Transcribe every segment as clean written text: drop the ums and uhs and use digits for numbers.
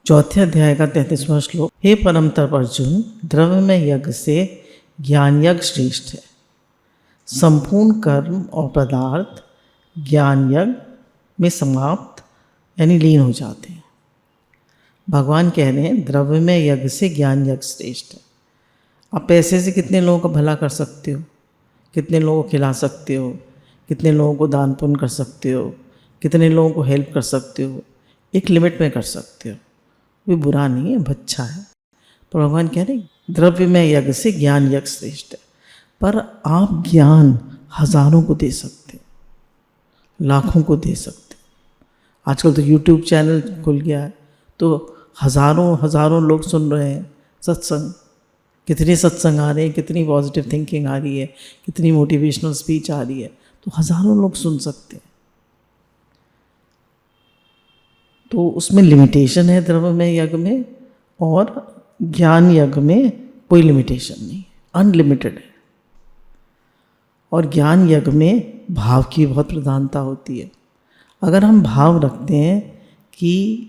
चौथे अध्याय का 33वां श्लोक। हे परम तप अर्जुन, द्रव्य में यज्ञ से ज्ञान यज्ञ श्रेष्ठ है। संपूर्ण कर्म और पदार्थ ज्ञान यज्ञ में समाप्त यानी लीन हो जाते हैं। भगवान कह रहे हैं द्रव्य में यज्ञ से ज्ञान यज्ञ श्रेष्ठ है। आप पैसे से कितने लोगों का भला कर सकते हो, कितने लोगों को खिला सकते हो, कितने लोगों को दान पुण्य कर सकते हो, कितने लोगों को हेल्प कर सकते हो, एक लिमिट में कर सकते हो। वो बुरा नहीं है, अच्छा है। पर भगवान कह रहे द्रव्य में यज्ञ से ज्ञान यज्ञ श्रेष्ठ है। पर आप ज्ञान हजारों को दे सकते हो, लाखों को दे सकते हो। आजकल तो यूट्यूब चैनल खुल गया है, तो हजारों लोग सुन रहे हैं सत्संग। कितने सत्संग आ रहे हैं, कितनी पॉजिटिव थिंकिंग आ रही है, कितनी मोटिवेशनल स्पीच आ रही है, तो हजारों लोग सुन सकते हैं। तो उसमें लिमिटेशन है द्रव्य में यज्ञ में, और ज्ञान यज्ञ में कोई लिमिटेशन नहीं, अनलिमिटेड है। और ज्ञान यज्ञ में भाव की बहुत प्रधानता होती है। अगर हम भाव रखते हैं कि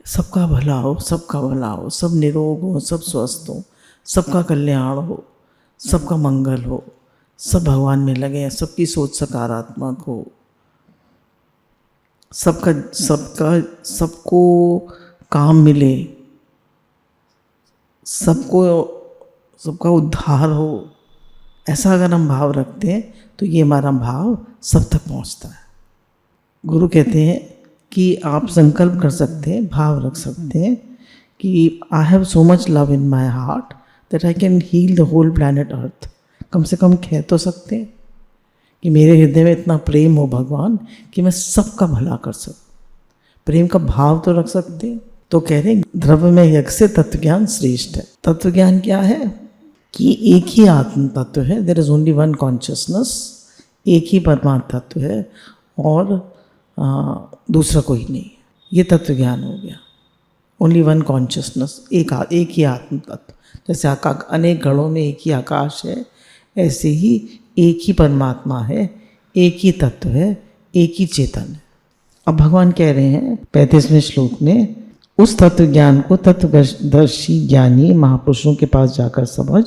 सबका भला हो, सबका भला हो, सब निरोग हो, सब स्वस्थ हो, सबका कल्याण हो, सबका मंगल हो, सब भगवान में लगे, सबकी सोच सकारात्मक हो, सबको काम मिले, सबका उद्धार हो, ऐसा अगर हम भाव रखते हैं तो ये हमारा भाव सब तक पहुंचता है। गुरु कहते हैं कि आप संकल्प कर सकते हैं, भाव रख सकते हैं कि I have so much love in my heart that I can heal the whole planet earth. कम से कम कह तो सकते हैं कि मेरे हृदय में इतना प्रेम हो भगवान कि मैं सबका भला कर सकूं। प्रेम का भाव तो रख सकते हैं। तो कह रहे द्रव्य में यज्ञ से तत्व ज्ञान श्रेष्ठ है। तत्व ज्ञान क्या है कि एक ही आत्म तत्व है, there is only one consciousness, एक ही परमात्मा तत्व है और दूसरा कोई नहीं। ये तत्व ज्ञान हो गया। ओनली वन कॉन्शियसनेस, एक ही आत्म तत्व। जैसे अनेक घड़ों में एक ही आकाश है, ऐसे ही एक ही परमात्मा है, एक ही तत्व है, एक ही चेतन है। अब भगवान कह रहे हैं 35वें श्लोक में, उस तत्व ज्ञान को तत्वदर्शी ज्ञानी महापुरुषों के पास जाकर समझ,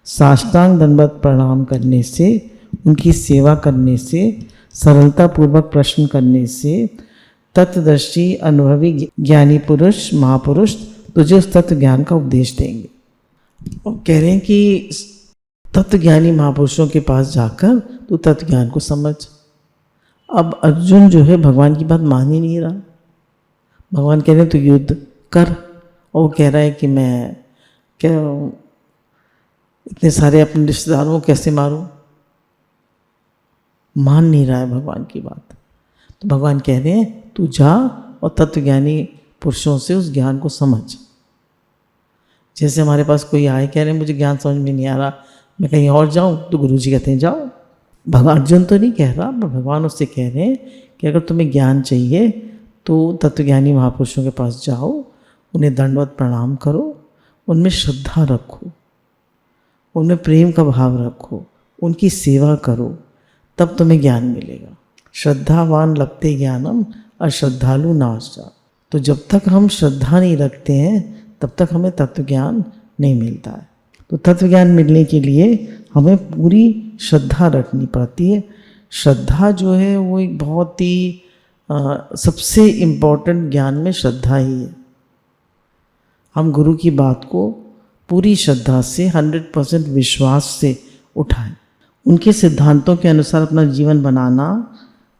साष्टांग दंडवत प्रणाम करने से, उनकी सेवा करने से, सरलता पूर्वक प्रश्न करने से तत्वदर्शी अनुभवी ज्ञानी पुरुष महापुरुष तुझे उस तत्व ज्ञान का उपदेश देंगे। और कह रहे हैं कि तत्व ज्ञानी महापुरुषों के पास जाकर तू तत्व ज्ञान को समझ। अब अर्जुन जो है भगवान की बात मान ही नहीं रहा। भगवान कह रहे हैं तू युद्ध कर, और वो कह रहा है कि मैं क्या इतने सारे अपने रिश्तेदारों को कैसे मारूं। मान नहीं रहा है भगवान की बात। तो भगवान कह रहे हैं तू जा और तत्वज्ञानी पुरुषों से उस ज्ञान को समझ। जैसे हमारे पास कोई आए कह रहे हैं मुझे ज्ञान समझ में नहीं आ रहा, मैं कहीं और जाऊं, तो गुरु जी कहते हैं जाओ। भगवान अर्जुन तो नहीं कह रहा, पर भगवान उससे कह रहे हैं कि अगर तुम्हें ज्ञान चाहिए तो तत्वज्ञानी महापुरुषों के पास जाओ, उन्हें दंडवत प्रणाम करो, उनमें श्रद्धा रखो, उनमें प्रेम का भाव रखो, उनकी सेवा करो, तब तुम्हें ज्ञान मिलेगा। श्रद्धावान लभते ज्ञानम अश्रद्धालु नाशा। तो जब तक हम श्रद्धा नहीं रखते हैं तब तक हमें तत्व ज्ञान नहीं मिलता है। तो तत्व ज्ञान मिलने के लिए हमें पूरी श्रद्धा रखनी पड़ती है। श्रद्धा जो है वो एक बहुत ही सबसे इम्पोर्टेंट ज्ञान में श्रद्धा ही है। हम गुरु की बात को पूरी श्रद्धा से 100% विश्वास से उठाएं, उनके सिद्धांतों के अनुसार अपना जीवन बनाना।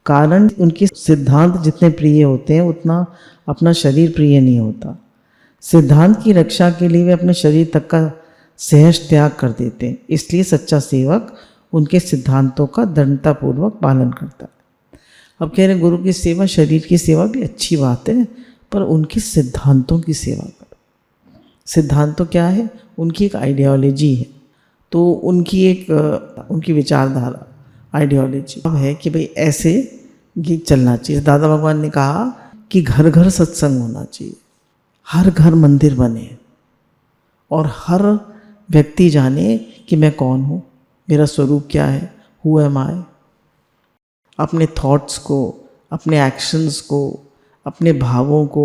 कारण उनके सिद्धांत जितने प्रिय होते हैं उतना अपना शरीर प्रिय नहीं होता। सिद्धांत की रक्षा के लिए वे अपने शरीर तक का सहज त्याग कर देते हैं। इसलिए सच्चा सेवक उनके सिद्धांतों का दृढ़तापूर्वक पालन करता है। अब कह रहे हैं गुरु की सेवा, शरीर की सेवा भी अच्छी बात है, पर उनके सिद्धांतों की सेवा करो। सिद्धांत तो क्या है? उनकी एक आइडियोलॉजी है। तो उनकी विचारधारा आइडियोलॉजी अब है कि भाई ऐसे गीत चलना चाहिए। दादा भगवान ने कहा कि घर घर सत्संग होना चाहिए, हर घर मंदिर बने और हर व्यक्ति जाने कि मैं कौन हूँ, मेरा स्वरूप क्या है, हु एम आई। अपने थॉट्स को, अपने एक्शंस को, अपने भावों को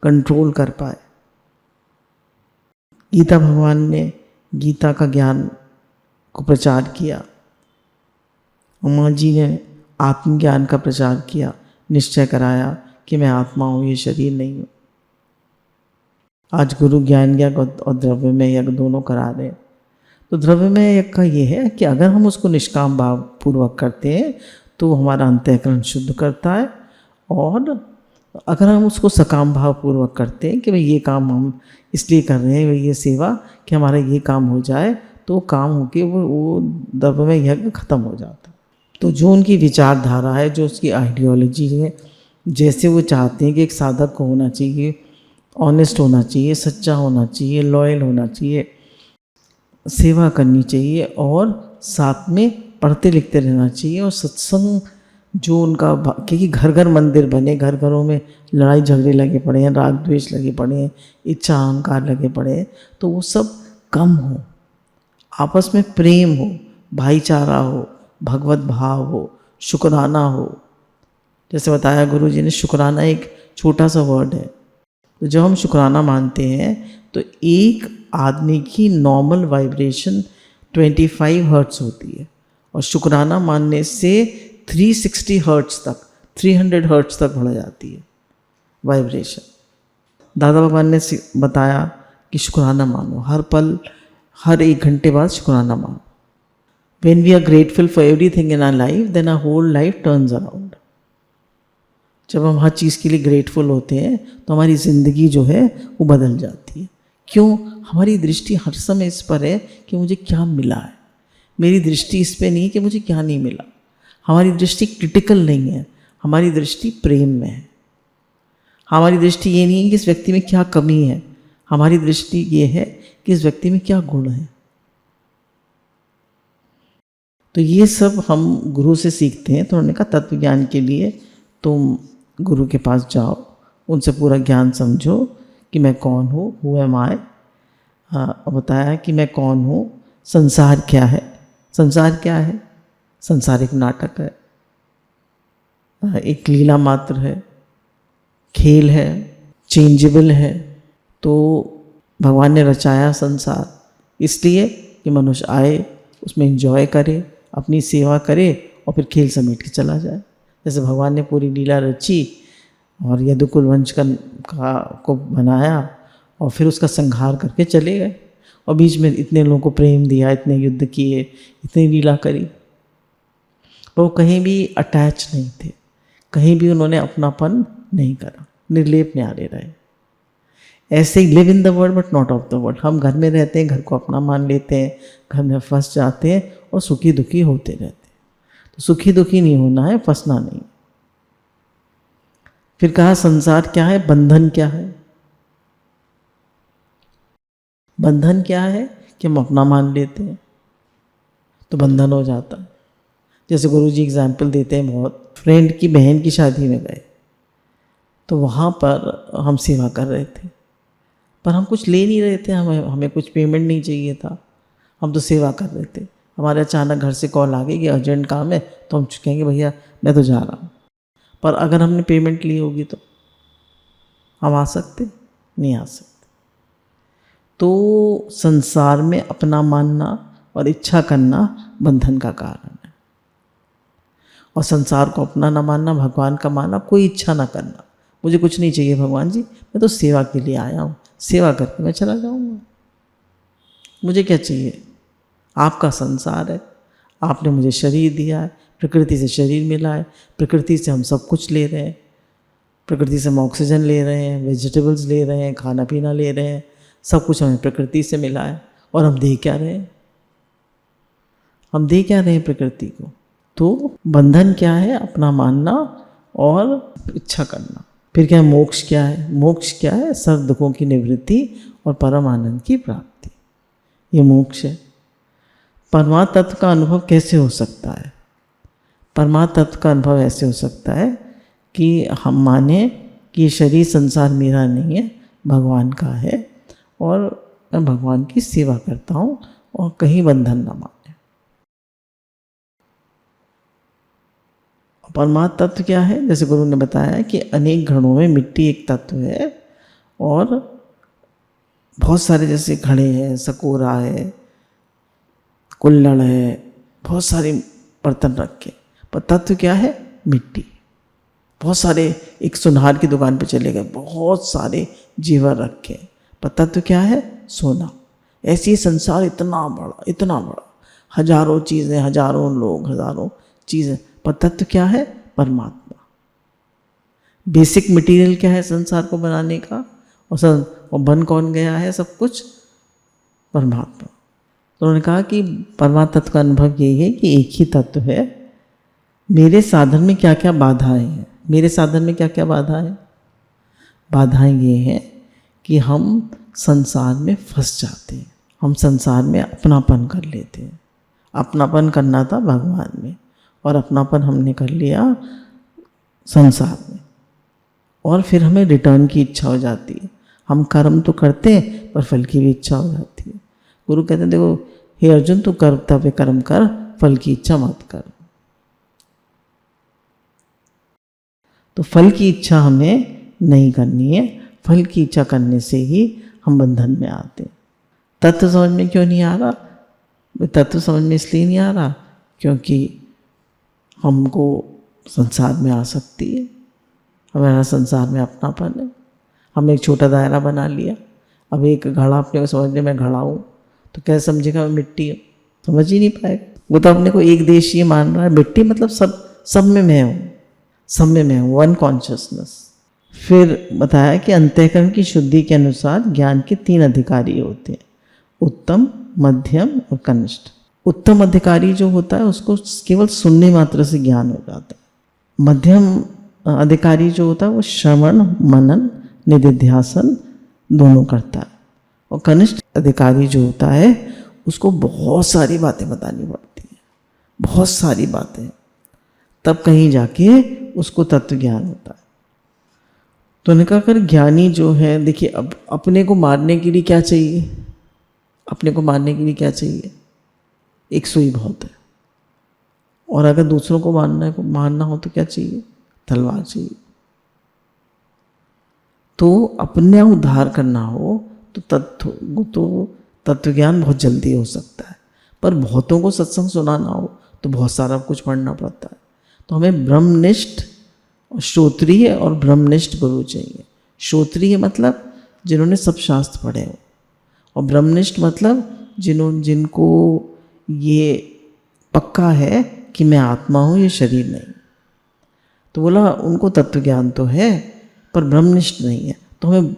कंट्रोल कर पाए। गीता भगवान ने गीता का ज्ञान को प्रचार किया, उमा जी ने आत्मज्ञान का प्रचार किया, निश्चय कराया कि मैं आत्मा हूँ, ये शरीर नहीं हूँ। आज गुरु ज्ञान यज्ञ और द्रव्यमय यज्ञ दोनों करा रहे हैं। तो द्रव्यमय यज्ञ का ये है कि अगर हम उसको निष्काम भाव पूर्वक करते हैं तो हमारा अंतःकरण शुद्ध करता है, और अगर हम उसको सकाम भाव पूर्वक करते हैं कि भाई ये काम हम इसलिए कर रहे हैं, ये सेवा कि हमारा ये काम हो जाए, तो काम होके वो द्रव्यमय यज्ञ खत्म हो जाता है। तो जो उनकी विचारधारा है, जो उसकी आइडियोलॉजी है, जैसे वो चाहते हैं कि एक साधक को होना चाहिए, ऑनेस्ट होना चाहिए, सच्चा होना चाहिए, लॉयल होना चाहिए, सेवा करनी चाहिए और साथ में पढ़ते लिखते रहना चाहिए, और सत्संग जो उनका, क्योंकि घर घर मंदिर बने, घर घरों में लड़ाई झगड़े लगे पड़े हैं, राग द्वेष लगे पड़े हैं, इच्छा अहंकार लगे पड़े हैं, तो वो सब कम हो, आपस में प्रेम हो, भाईचारा हो, भगवत भाव हो, शुक्राना हो। जैसे बताया गुरु जी ने, शुक्राना एक छोटा सा वर्ड है। तो जब हम शुक्राना मानते हैं तो एक आदमी की नॉर्मल वाइब्रेशन 25 हर्ट्ज होती है, और शुक्राना मानने से 360 हर्ट्ज तक, 300 हर्ट्ज तक बढ़ जाती है वाइब्रेशन। दादा भगवान ने बताया कि शुक्राना मानो, हर पल, हर 1 घंटे बाद शुक्राना मानो। When we are grateful for everything in our life, then our whole life turns around. जब हम हर चीज़ के लिए ग्रेटफुल होते हैं तो हमारी ज़िंदगी जो है वो बदल जाती है। क्यों? हमारी दृष्टि हर समय इस पर है कि मुझे क्या मिला है, मेरी दृष्टि इस पे नहीं है कि मुझे क्या नहीं मिला। हमारी दृष्टि क्रिटिकल नहीं है, हमारी दृष्टि प्रेम में है। हमारी दृष्टि ये नहीं है कि इस व्यक्ति में क्या कमी है, हमारी दृष्टि ये है कि इस व्यक्ति में क्या गुण है। तो ये सब हम गुरु से सीखते हैं। तो उन्होंने कहा तत्व ज्ञान के लिए तुम गुरु के पास जाओ, उनसे पूरा ज्ञान समझो कि मैं कौन हूँ, हु एम आई। बताया कि मैं कौन हूँ, संसार क्या है। संसार क्या है? संसार एक नाटक है, एक लीला मात्र है, खेल है, चेंजेबल है। तो भगवान ने रचाया संसार इसलिए कि मनुष्य आए, उसमें एंजॉय करे, अपनी सेवा करे और फिर खेल समेट के चला जाए। जैसे भगवान ने पूरी लीला रची और यदुकुल वंश को बनाया और फिर उसका संहार करके चले गए, और बीच में इतने लोगों को प्रेम दिया, इतने युद्ध किए, इतनी लीला करी, पर वो कहीं भी अटैच नहीं थे, कहीं भी उन्होंने अपनापन नहीं करा, निर्लेप न्यारे रहे। ऐसे he live in the world but not of the world. हम घर में रहते हैं, घर को अपना मान लेते हैं, घर में फंस जाते हैं और सुखी दुखी होते रहते हैं। तो सुखी दुखी नहीं होना है, फंसना नहीं। फिर कहा संसार क्या है, बंधन क्या है। बंधन क्या है कि हम अपना मान लेते हैं तो बंधन हो जाता है। जैसे गुरु जी एग्जाम्पल देते हैं बहुत, फ्रेंड की बहन की शादी में गए तो वहाँ पर हम सेवा कर रहे थे, पर हम कुछ ले नहीं रहे थे, हमें कुछ पेमेंट नहीं चाहिए था, हम तो सेवा कर रहे थे। हमारे अचानक घर से कॉल आ गई कि अर्जेंट काम है, तो हम कहेंगे भैया मैं तो जा रहा हूँ। पर अगर हमने पेमेंट ली होगी तो हम आ सकते नहीं, आ सकते। तो संसार में अपना मानना और इच्छा करना बंधन का कारण है, और संसार को अपना ना मानना, भगवान का मानना, कोई इच्छा ना करना, मुझे कुछ नहीं चाहिए भगवान जी, मैं तो सेवा के लिए आया हूँ, सेवा करके मैं चला जाऊँगा, मुझे क्या चाहिए। आपका संसार है, आपने मुझे शरीर दिया है, प्रकृति से शरीर मिला है, प्रकृति से हम सब कुछ ले रहे हैं, प्रकृति से हम ऑक्सीजन ले रहे हैं, वेजिटेबल्स ले रहे हैं, खाना पीना ले रहे हैं, सब कुछ हमें प्रकृति से मिला है। और हम दे क्या रहे हैं? हम दे क्या रहे हैं प्रकृति को? तो बंधन क्या है? अपना मानना और इच्छा करना। फिर क्या है? मोक्ष क्या है? मोक्ष क्या है? सर्व दुखों की निवृत्ति और परम आनंद की प्राप्ति, ये मोक्ष है। परमात्म तत्व का अनुभव कैसे हो सकता है? परमात्म तत्व का अनुभव ऐसे हो सकता है कि हम माने कि ये शरीर संसार मेरा नहीं है, भगवान का है, और मैं भगवान की सेवा करता हूँ, और कहीं बंधन ना माने। परमात्म तत्व क्या है? जैसे गुरु ने बताया कि अनेक घड़ों में मिट्टी एक तत्व है, और बहुत सारे जैसे घड़े हैं, सकोरा है, कुल्हड़ है, बहुत सारे बर्तन रखे, पर तत्व क्या है? मिट्टी। बहुत सारे, एक सुनार की दुकान पे चले गए, बहुत सारे जेवर रखे, पर तत्व क्या है? सोना। ऐसे ही संसार इतना बड़ा, इतना बड़ा, हजारों चीज़ें, हजारों लोग, हजारों चीज़ें, पर तत्व क्या है? परमात्मा। बेसिक मटेरियल क्या है संसार को बनाने का? और बन कौन गया है सब कुछ? परमात्मा। तो उन्होंने कहा कि परमात्मा तत्व का अनुभव यही है कि एक ही तत्व है। मेरे साधन में क्या क्या बाधाएं हैं? मेरे साधन में क्या क्या बाधाएं? बाधाएं ये हैं कि हम संसार में फंस जाते हैं, हम संसार में अपनापन कर लेते हैं। अपनापन करना था भगवान में, और अपनापन हमने कर लिया संसार में, और फिर हमें रिटर्न की इच्छा हो जाती है। हम कर्म तो करते हैं पर फल की भी इच्छा हो जाती है। गुरु कहते हैं देखो हे अर्जुन, तू कर्तव्य कर्म कर, फल की इच्छा मत कर। तो फल की इच्छा हमें नहीं करनी है। फल की इच्छा करने से ही हम बंधन में आते हैं। तत्व समझ में क्यों नहीं आ रहा? तत्व समझ में इसलिए नहीं आ रहा क्योंकि हमको संसार में आसक्ति है, हमारा संसार में अपनापन है। हमने एक छोटा दायरा बना लिया। अब एक घड़ा अपने को समझने में घड़ा हूँ तो कैसे समझेगा मैं मिट्टी हूँ? समझ ही नहीं पाएगा। वो तो अपने को एक देशीय मान रहा है। मिट्टी मतलब सब में मैं हूँ, सब में मैं हूँ, वन कॉन्शियसनेस। फिर बताया कि अंतःकरण की शुद्धि के अनुसार ज्ञान के 3 अधिकारी होते हैं, उत्तम, मध्यम और कनिष्ठ। उत्तम अधिकारी जो होता है उसको केवल सुनने मात्र से ज्ञान हो जाता है। मध्यम अधिकारी जो होता है वो श्रवण, मनन, निधिध्यासन दोनों करता है। और कनिष्ठ अधिकारी जो होता है उसको बहुत सारी बातें बतानी पड़ती हैं, बहुत सारी बातें, तब कहीं जाके उसको तत्व ज्ञान होता है। तो उन्होंने कहा ज्ञानी जो है, देखिए अब अपने को मारने के लिए क्या चाहिए? अपने को मारने के लिए क्या चाहिए? एक सुई बहुत है। और अगर दूसरों को मारना हो तो क्या चाहिए? तलवार चाहिए। तो अपने उद्धार करना हो तो तत्व ज्ञान बहुत जल्दी हो सकता है, पर बहुतों को सत्संग सुनाना हो तो बहुत सारा कुछ पढ़ना पड़ता है। तो हमें ब्रह्मनिष्ठ, श्रोत्रिय और ब्रह्मनिष्ठ गुरु चाहिए। श्रोत्रिय मतलब जिन्होंने सब शास्त्र पढ़े हो, और ब्रह्मनिष्ठ मतलब जिनको ये पक्का है कि मैं आत्मा हूँ, ये शरीर नहीं। तो बोला उनको तत्व ज्ञान तो है पर ब्रह्मनिष्ठ नहीं है। तो हमें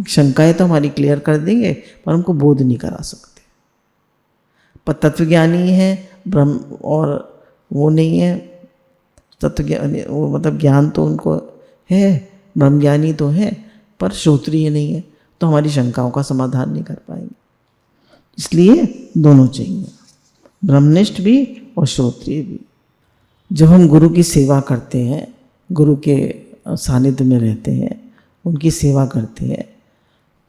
शंकाएं तो हमारी क्लियर कर देंगे पर हमको बोध नहीं करा सकते। पर तत्वज्ञानी है ब्रह्म, और वो नहीं है तत्वज्ञानी, वो मतलब ज्ञान तो उनको है, ब्रह्मज्ञानी तो है पर श्रोत्रिय नहीं है, तो हमारी शंकाओं का समाधान नहीं कर पाएंगे। इसलिए दोनों चाहिए, ब्रह्मनिष्ठ भी और श्रोत्रिय भी। जब हम गुरु की सेवा करते हैं, गुरु के सानिध्य में रहते हैं, उनकी सेवा करते हैं,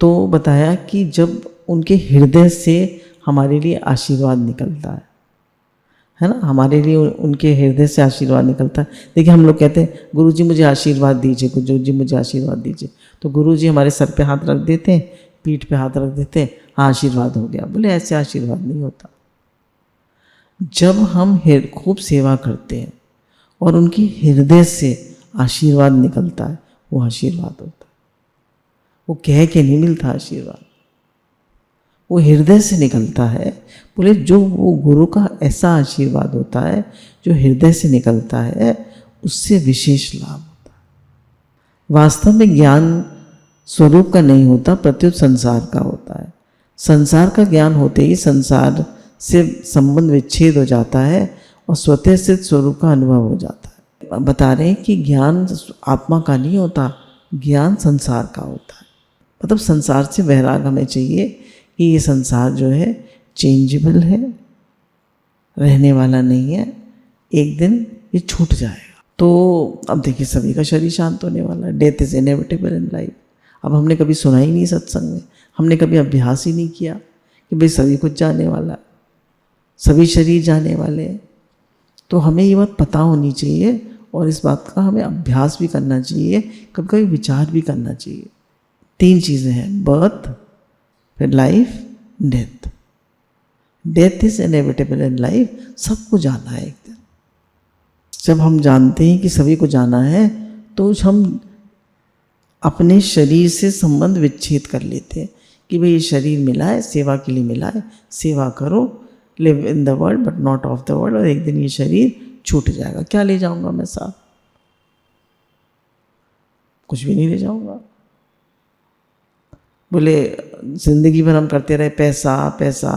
तो बताया कि जब उनके हृदय से हमारे लिए आशीर्वाद निकलता है ना, हमारे लिए उनके हृदय से आशीर्वाद निकलता है। देखिए हम लोग कहते हैं गुरुजी मुझे आशीर्वाद दीजिए, गुरुजी मुझे आशीर्वाद दीजिए, तो गुरुजी हमारे सर पे हाथ रख देते हैं, पीठ पे हाथ रख देते हैं, हाँ आशीर्वाद हो गया। बोले ऐसे आशीर्वाद नहीं होता। जब हम खूब सेवा करते हैं और उनकी हृदय से आशीर्वाद निकलता है, वो आशीर्वाद होता है। वो कह के नहीं मिलता आशीर्वाद, वो हृदय से निकलता है। बोले जो वो गुरु का ऐसा आशीर्वाद होता है जो हृदय से निकलता है, उससे विशेष लाभ होता है। वास्तव में ज्ञान स्वरूप का नहीं होता, प्रत्युत संसार का होता है। संसार का ज्ञान होते ही संसार से संबंध विच्छेद हो जाता है और स्वतः सिद्ध स्वरूप का अनुभव हो जाता है। बता रहे हैं कि ज्ञान आत्मा का नहीं होता, ज्ञान संसार का होता है। मतलब संसार से वैराग हमें चाहिए कि ये संसार जो है चेंजेबल है, रहने वाला नहीं है, एक दिन ये छूट जाएगा। तो अब देखिए सभी का शरीर शांत होने वाला है, death is inevitable in life. अब हमने कभी सुना ही नहीं सत्संग में, हमने कभी अभ्यास ही नहीं किया कि भाई सभी कुछ जाने वाला है, सभी शरीर जाने वाले हैं। तो हमें ये बात पता होनी चाहिए और इस बात का हमें अभ्यास भी करना चाहिए, कभी कभी विचार भी करना चाहिए, 3 चीज़ें हैं, बर्थ, फिर life, death. Death is inevitable in life, सबको जाना है एक दिन। जब हम जानते हैं कि सभी को जाना है तो हम अपने शरीर से संबंध विच्छेद कर लेते हैं कि भाई ये शरीर मिला है, सेवा के लिए मिला है, सेवा करो, live in the world but not of the world, और एक दिन ये शरीर छूट जाएगा, क्या ले जाऊंगा मैं साथ? कुछ भी नहीं ले जाऊंगा। बोले जिंदगी भर हम करते रहे पैसा पैसा,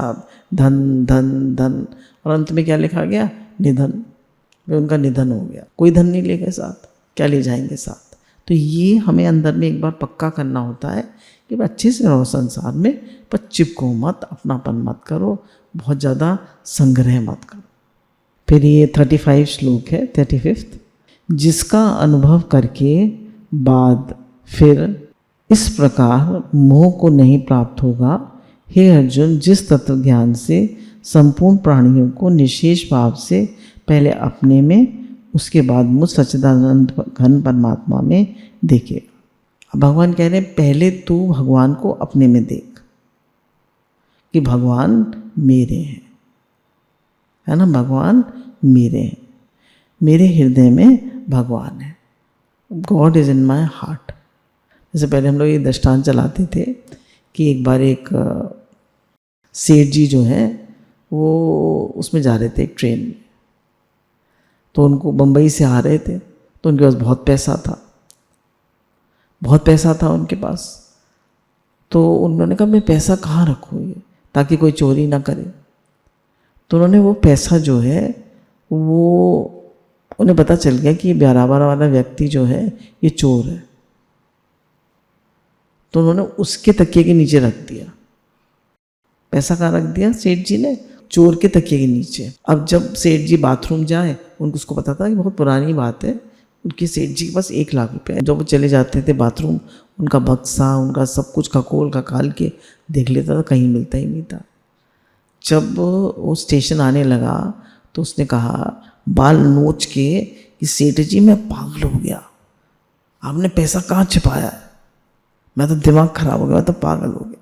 धन धन धन, और अंत में क्या लिखा गया? निधन। वे उनका निधन हो गया, कोई धन नहीं ले गए साथ, क्या ले जाएंगे साथ? तो ये हमें अंदर में एक बार पक्का करना होता है कि अच्छे से रहो संसार में, पर चिपको मत, अपनापन मत करो, बहुत ज़्यादा संग्रह मत करो। फिर ये 35 श्लोक है, 35, जिसका अनुभव करके बाद फिर इस प्रकार मोह को नहीं प्राप्त होगा। हे अर्जुन, जिस तत्व ज्ञान से संपूर्ण प्राणियों को निशेष भाव से पहले अपने में, उसके बाद मुझ सच्चिदानंद घन परमात्मा में देखे। भगवान कह रहे हैं पहले तू भगवान को अपने में देख कि भगवान मेरे हैं, है ना, भगवान मेरे हैं, मेरे हृदय में भगवान है। God is in my heart. जैसे पहले हम लोग ये दृष्टांत चलाते थे कि एक बार एक सेठ जी जो है वो उसमें जा रहे थे एक ट्रेन में, तो उनको बम्बई से आ रहे थे, तो उनके पास बहुत पैसा था उनके पास। तो उन्होंने कहा मैं पैसा कहाँ रखूँ ये, ताकि कोई चोरी ना करे। तो उन्होंने वो पैसा जो है वो, उन्हें पता चल गया कि ये ब्याराबार वाला व्यक्ति जो है ये चोर है, तो उन्होंने उसके तकिए के नीचे रख दिया। पैसा कहाँ रख दिया सेठ जी ने? चोर के तकिए के नीचे। अब जब सेठ जी बाथरूम जाए, उनको उसको पता था कि बहुत पुरानी बात है, उनके सेठ जी के पास 1 लाख रुपये, जब वो चले जाते थे बाथरूम, उनका बक्सा, उनका सब कुछ खकोल खकाल के देख लेता था, कहीं मिलता ही नहीं था। जब वो स्टेशन आने लगा तो उसने कहा बाल नोच के कि सेठ जी मैं पागल हो गया, आपने पैसा कहाँ छिपाया है? मैं तो दिमाग खराब हो गया, मैं तो पागल हो गया।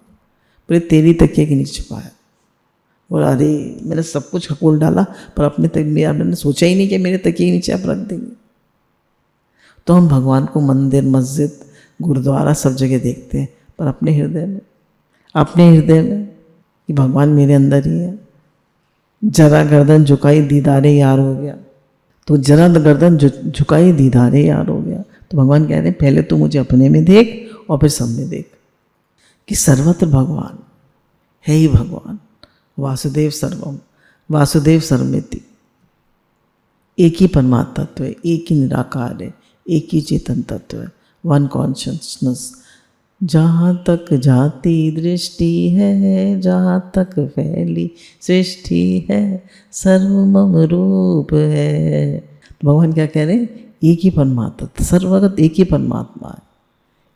बोले तेरी तकिए के नीचे छिपाया। बोला अरे मैंने सब कुछ खकोल डाला, पर अपने तक मैंने सोचा ही नहीं कि मेरे तकिए के नीचे आप रख देंगे। तो हम भगवान को मंदिर, मस्जिद, गुरुद्वारा सब जगह देखते हैं, पर अपने हृदय में कि भगवान मेरे अंदर ही है। जरा गर्दन झुकाई दीदारे यार हो गया, तो जरा गर्दन झुकाई दीदारे यार हो गया। तो भगवान कह रहे हैं पहले तो मुझे अपने में देख और फिर सब में देख कि सर्वत्र भगवान है ही भगवान। वासुदेव सर्वम वासुदेव सर्वमिति, एक ही परमात्मा तत्व है, एक ही निराकार है, एक ही चेतन तत्व है, वन कॉन्शियसनेस। जहाँ तक जाती दृष्टि है, जहाँ तक फैली सृष्टि है, सर्वमम रूप है। भगवान क्या कह रहे हैं? एक ही परमात्मा, सर्वगत एक ही परमात्मा है,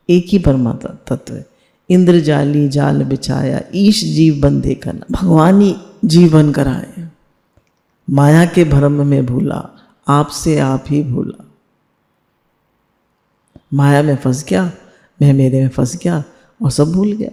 एक ही परमात्मा तत्व है। इंद्र जाली जाल बिछाया, ईश जीव बंधे करना, भगवान ही जीवन कराए। माया के भ्रम में भूला, आपसे आप ही भूला। माया में फंस गया, मैं मेरे में फंस गया और सब भूल गया।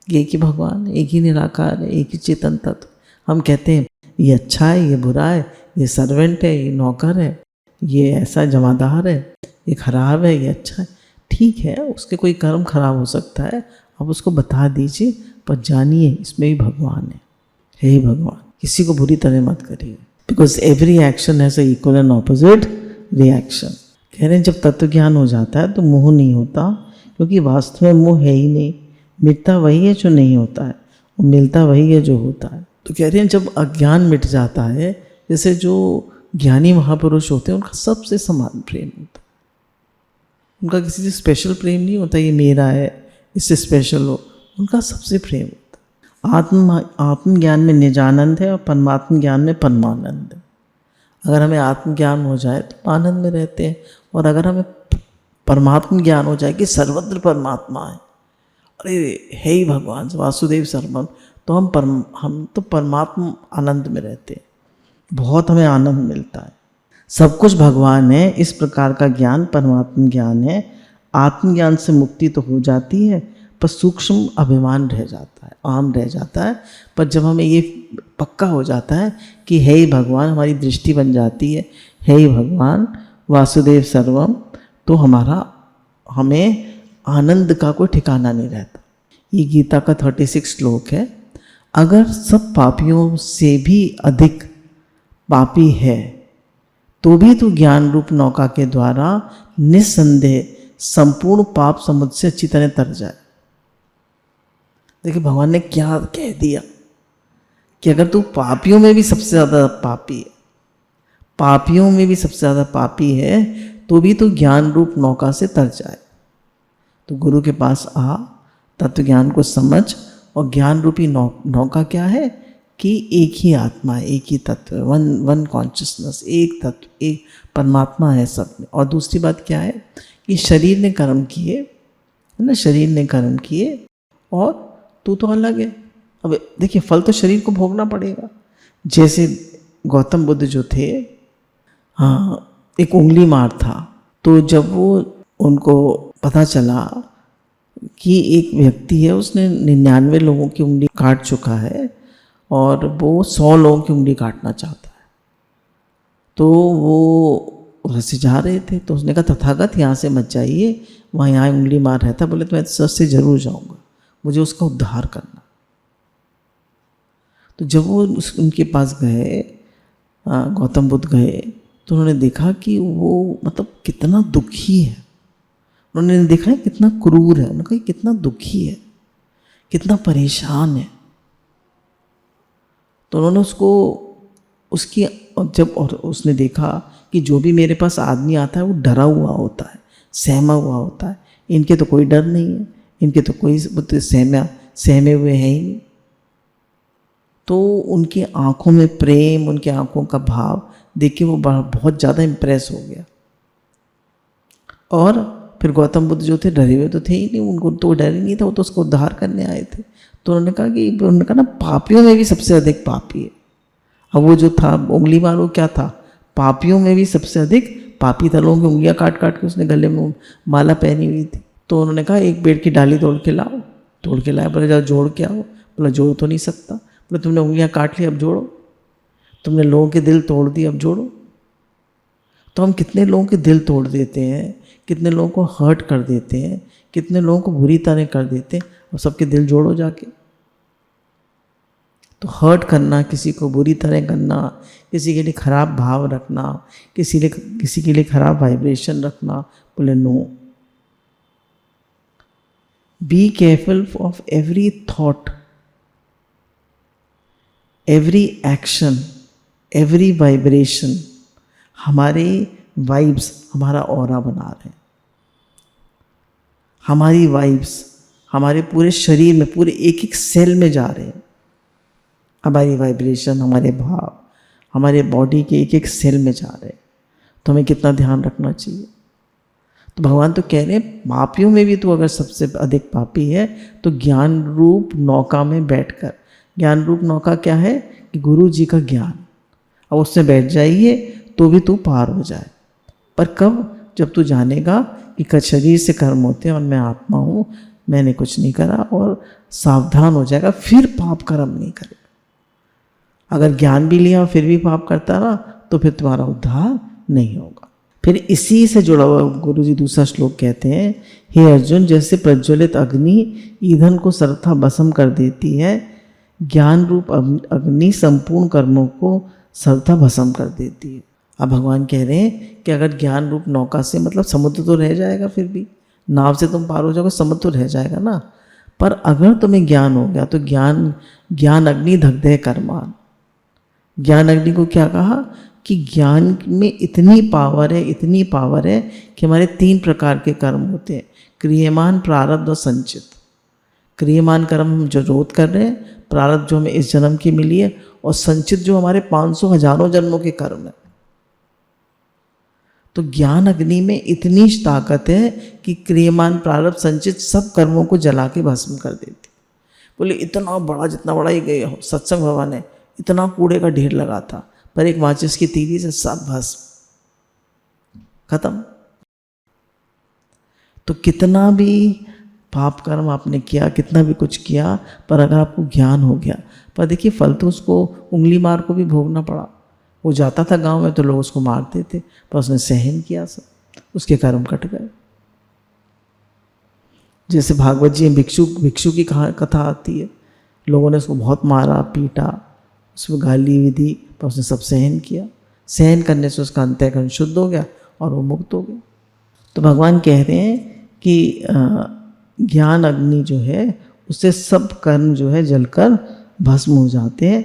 एक ही भगवान, एक ही निराकार है, एक ही चेतन तत्व। हम कहते हैं ये अच्छा है, ये बुरा है, ये सर्वेंट है, ये नौकर है, ये ऐसा जमादार है, ये खराब है, ये अच्छा है। ठीक है, उसके कोई कर्म खराब हो सकता है, आप उसको बता दीजिए, पर जानिए इसमें भी भगवान है ही भगवान। किसी को बुरी तरह मत करिए, because every action has a equal and opposite reaction. कह रहे हैं जब तत्व ज्ञान हो जाता है तो मोह नहीं होता, क्योंकि वास्तव में मोह है ही नहीं। मिटता वही है जो नहीं होता है, और मिलता वही है जो होता है। तो कह रहे हैं जब अज्ञान मिट जाता है, जैसे जो ज्ञानी महापुरुष होते हैं उनका सबसे समान प्रेम होता है, उनका किसी से स्पेशल प्रेम नहीं होता ये मेरा है इससे स्पेशल हो, उनका सबसे प्रेम होता है। आत्मज्ञान में निजानंद है और परमात्म ज्ञान में परमानंद है। अगर हमें आत्मज्ञान हो जाए तो आनंद में रहते हैं, और अगर हमें परमात्म ज्ञान हो जाए कि सर्वत्र परमात्मा है, अरे है ही भगवान वासुदेव सर्वम, तो हम तो परमात्मा आनंद में रहते हैं, बहुत हमें आनंद मिलता है। सब कुछ भगवान है, इस प्रकार का ज्ञान परमात्म ज्ञान है। आत्मज्ञान से मुक्ति तो हो जाती है, पर सूक्ष्म अभिमान रह जाता है, आम रह जाता है। पर जब हमें ये पक्का हो जाता है कि हे ही भगवान, हमारी दृष्टि बन जाती है, हे ही भगवान वासुदेव सर्वम, तो हमें आनंद का कोई ठिकाना नहीं रहता। ये गीता का 36 श्लोक है। अगर सब पापियों से भी अधिक पापी है तो भी तू ज्ञान रूप नौका के द्वारा निस्संदेह संपूर्ण पाप समुद्र से अच्छी तरह तर जाए। देखिए भगवान ने क्या कह दिया कि अगर तू पापियों में भी सबसे ज़्यादा पापी है, पापियों में भी सबसे ज़्यादा पापी है, तो भी तू ज्ञान रूप नौका से तर जाए। तो गुरु के पास आ, तत्व ज्ञान को समझ, और ज्ञान रूपी नौका क्या है कि एक ही आत्मा है, एक ही तत्व है, वन कॉन्शियसनेस, एक तत्व, एक परमात्मा है सब में। और दूसरी बात क्या है कि शरीर ने कर्म किए, है ना, शरीर ने कर्म किए और तू तो अलग है। अब देखिए फल तो शरीर को भोगना पड़ेगा। जैसे गौतम बुद्ध जो थे, हाँ, एक उंगली मार था, तो जब वो उनको पता चला कि एक व्यक्ति है उसने 99 लोगों की उंगली काट चुका है और वो 100 लोगों की उंगली काटना चाहता है, तो वो उधर से जा रहे थे, तो उसने कहा तथागत यहाँ से मत जाइए, वहाँ यहाँ उंगली मार रहा था। बोले तो मैं सच से जरूर जाऊँगा, मुझे उसका उद्धार करना। तो जब वो उनके पास गए, गौतम बुद्ध गए, तो उन्होंने देखा कि वो मतलब कितना दुखी है। उन्होंने देखा है कितना क्रूर है, उन्होंने कहा कितना दुखी है, कितना परेशान है। तो उन्होंने उसकी जब और उसने देखा कि जो भी मेरे पास आदमी आता है वो डरा हुआ होता है, सहमा हुआ होता है, इनके तो कोई डर नहीं है, इनके तो कोई सहमे हुए हैं ही नहीं। तो उनकी आंखों में प्रेम, उनकी आंखों का भाव देख के वो बहुत ज़्यादा इम्प्रेस हो गया। और फिर गौतम बुद्ध जो थे डरे हुए तो थे ही नहीं, उनको तो डर ही नहीं था, वो तो उसको उद्धार करने आए थे। तो उन्होंने कहा ना पापियों में भी सबसे अधिक पापी है। अब वो जो था उंगली मारो क्या था, पापियों में भी सबसे अधिक पापी था। लोगों की उंगलियां काट काट के उसने गले में माला पहनी हुई थी। तो उन्होंने कहा एक पेड़ की डाली तोड़ के लाओ, तोड़ के लाया। बोले जाओ जोड़ के आओ। बोला जोड़ तो नहीं सकता। बोले तुमने उंगलियां काट ली, अब जोड़ो। तुमने लोगों के दिल तोड़ दिए, अब जोड़ो। तो हम कितने लोगों के दिल तोड़ देते हैं, कितने लोगों को हर्ट कर देते हैं, कितने लोगों को बुरी तरह कर देते हैं, और सबके दिल जोड़ो जाके। तो हर्ट करना, किसी को बुरी तरह करना, किसी के लिए खराब भाव रखना, किसी के लिए खराब वाइब्रेशन रखना, बोले no. Be careful of every thought, every action, every vibration. हमारे वाइब्स हमारा ऑरा बना रहे हैं। हमारी वाइब्स हमारे पूरे शरीर में, पूरे एक एक सेल में जा रहे हैं। हमारी वाइब्रेशन, हमारे भाव हमारे बॉडी के एक एक सेल में जा रहे हैं। तो हमें कितना ध्यान रखना चाहिए। तो भगवान तो कह रहे हैं पापियों में भी तू अगर सबसे अधिक पापी है तो ज्ञान रूप नौका में बैठकर, ज्ञान रूप नौका क्या है कि गुरु जी का ज्ञान, अब उसमें बैठ जाइए तो भी तू पार हो जाए। पर कब? जब तू जानेगा कि शरीर से कर्म होते हैं और मैं आत्मा हूँ, मैंने कुछ नहीं करा, और सावधान हो जाएगा, फिर पाप कर्म नहीं करेगा। अगर ज्ञान भी लिया फिर भी पाप करता रहा तो फिर तुम्हारा उद्धार नहीं होगा। फिर इसी से जुड़ा हुआ गुरु जी दूसरा श्लोक कहते हैं, हे अर्जुन, जैसे प्रज्वलित अग्नि ईंधन को सर्वथा भस्म कर देती है, ज्ञान रूप अग्नि संपूर्ण कर्मों को सर्वथा भस्म कर देती है। अब भगवान कह रहे हैं कि अगर ज्ञान रूप नौका से, मतलब समुद्र तो रह जाएगा, फिर भी नाव से तुम पार हो जाओगे, समुद्र तो रह जाएगा ना। पर अगर तुम्हें ज्ञान हो गया तो ज्ञान अग्नि दग्धे कर्मान। ज्ञान अग्नि को क्या कहा कि ज्ञान में इतनी पावर है, इतनी पावर है कि हमारे 3 प्रकार के कर्म होते हैं, क्रियमान, प्रारब्ध और संचित। क्रियमान कर्म हम जो रोध कर रहे हैं, प्रारब्ध जो हमें इस जन्म की मिली है, और संचित जो हमारे 500 हजारों जन्मों के कर्म है। तो ज्ञान अग्नि में इतनी ताकत है कि क्रियमान, प्रारब्ध, संचित सब कर्मों को जला के भस्म कर देती। बोले इतना बड़ा, जितना बड़ा ये सत्संग भवन है, इतना कूड़े का ढेर लगा था, पर एक माचिस की तीली से सब भस्म खत्म। तो कितना भी पाप कर्म आपने किया, कितना भी कुछ किया, पर अगर आपको ज्ञान हो गया, पर देखिए फल तो उसको उंगली मार को भी भोगना पड़ा। वो जाता था गांव में तो लोग उसको मारते थे, पर उसने सहन किया सब, उसके कर्म कट गए। जैसे भागवत जी में भिक्षु की कथा आती है, लोगों ने उसको बहुत मारा पीटा, उसमें गाली भी दी, पर उसने सब सहन किया। सहन करने से उसका अंतःकरण शुद्ध हो गया और वो मुक्त हो गया। तो भगवान कह रहे हैं कि ज्ञान अग्नि जो है उससे सब कर्म जो है जलकर भस्म हो जाते हैं।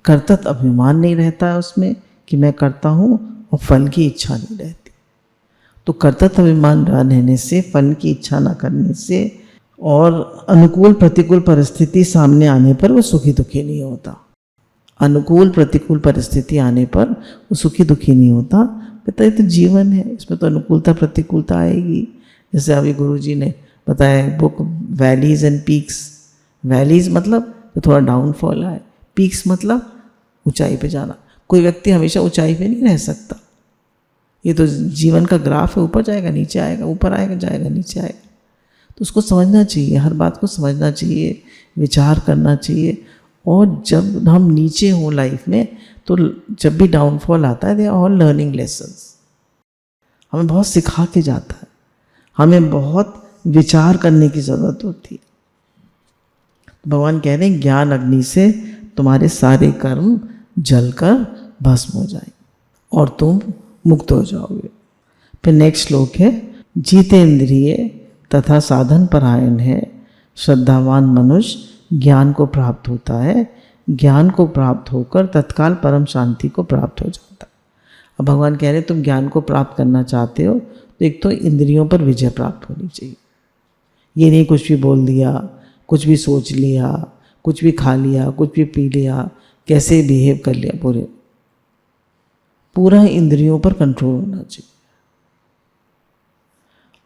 कर्तृत्व अभिमान नहीं रहता है उसमें कि मैं करता हूँ, और फल की इच्छा नहीं रहती। तो कर्तृत्व अभिमान रहने से, फल की इच्छा न करने से, और अनुकूल प्रतिकूल परिस्थिति सामने आने पर वो सुखी दुखी नहीं होता। अनुकूल प्रतिकूल परिस्थिति आने पर वो सुखी दुखी नहीं होता। कहता है तो जीवन है, इसमें तो अनुकूलता प्रतिकूलता आएगी। जैसे अभी गुरुजी ने बताया book valleys and peaks. Valleys मतलब तो थोड़ा डाउनफॉल है, पीक्स मतलब ऊंचाई पे जाना। कोई व्यक्ति हमेशा ऊंचाई पे नहीं रह सकता, ये तो जीवन का ग्राफ है, ऊपर जाएगा नीचे आएगा, ऊपर आएगा जाएगा नीचे आएगा। तो उसको समझना चाहिए, हर बात को समझना चाहिए, विचार करना चाहिए। और जब हम नीचे हों लाइफ में, तो जब भी डाउनफॉल आता है, they are all learning lessons. हमें बहुत सिखा के जाता है, हमें बहुत विचार करने की ज़रूरत होती है। भगवान कह रहे हैं ज्ञान अग्नि से तुम्हारे सारे कर्म जलकर भस्म हो जाएंगे और तुम मुक्त हो जाओगे। फिर नेक्स्ट श्लोक है, जितेंद्रिय तथा साधन परायण है श्रद्धावान मनुष्य ज्ञान को प्राप्त होता है, ज्ञान को प्राप्त होकर तत्काल परम शांति को प्राप्त हो जाता है। अब भगवान कह रहे हैं तुम ज्ञान को प्राप्त करना चाहते हो तो एक तो इंद्रियों पर विजय प्राप्त होनी चाहिए। ये नहीं कुछ भी बोल दिया, कुछ भी सोच लिया, कुछ भी खा लिया, कुछ भी पी लिया, कैसे बिहेव कर लिया, पूरा इंद्रियों पर कंट्रोल होना चाहिए।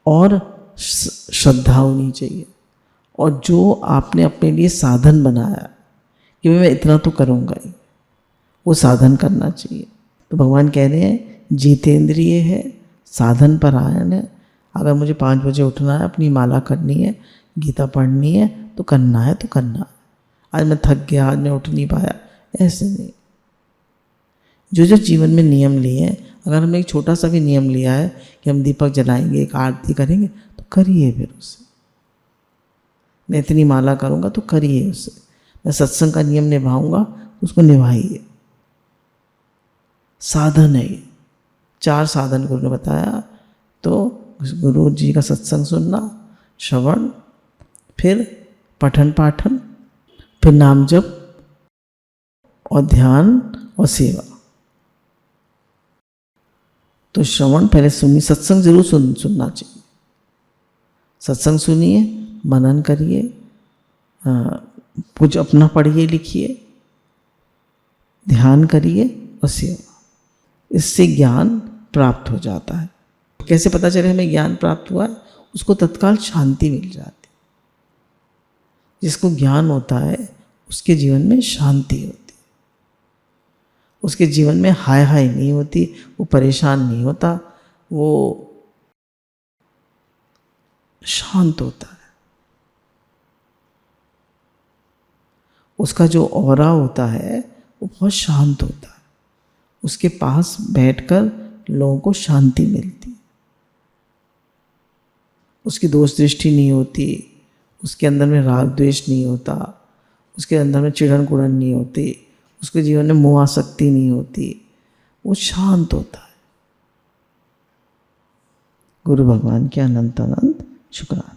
और श्रद्धा होनी चाहिए, और जो आपने अपने लिए साधन बनाया कि मैं इतना तो करूँगा ही, वो साधन करना चाहिए। तो भगवान कह रहे हैं जितेंद्रिय है, साधन परायण है। अगर मुझे 5 बजे उठना है, अपनी माला करनी है, गीता पढ़नी है, तो करना है तो करना है। आज मैं थक गया, आज मैं उठ नहीं पाया, ऐसे नहीं। जो जो जीवन में नियम लिए हैं, अगर हमने एक छोटा सा भी नियम लिया है कि हम दीपक जलाएंगे, एक आरती करेंगे, तो करिए फिर उसे। मैं इतनी माला करूँगा तो करिए उसे। मैं सत्संग का नियम निभाऊंगा, उसको निभाइए। साधन है ये, 4 साधन गुरु ने बताया। तो गुरु जी का सत्संग सुनना, श्रवण, फिर पठन पाठन, फिर नाम जप और ध्यान और सेवा। तो श्रवण पहले सुनिए, सत्संग जरूर सुनना चाहिए। सत्संग सुनिए, मनन करिए, कुछ अपना पढ़िए लिखिए, ध्यान करिए और सेवा। इससे ज्ञान प्राप्त हो जाता है। कैसे पता चले हमें ज्ञान प्राप्त हुआ है? उसको तत्काल शांति मिल जाती। जिसको ज्ञान होता है उसके जीवन में शांति होती, उसके जीवन में हाय हाय नहीं होती, वो परेशान नहीं होता, वो शांत होता है। उसका जो ऑरा होता है वो बहुत शांत होता है। उसके पास बैठकर लोगों को शांति मिलती, उसकी दोष दृष्टि नहीं होती, उसके अंदर में राग द्वेष नहीं होता, उसके अंदर में चिड़न कुड़न नहीं होती, उसके जीवन में मोह आसक्ति नहीं होती, वो शांत होता है। गुरु भगवान के अनंत अनंत शुक्राना।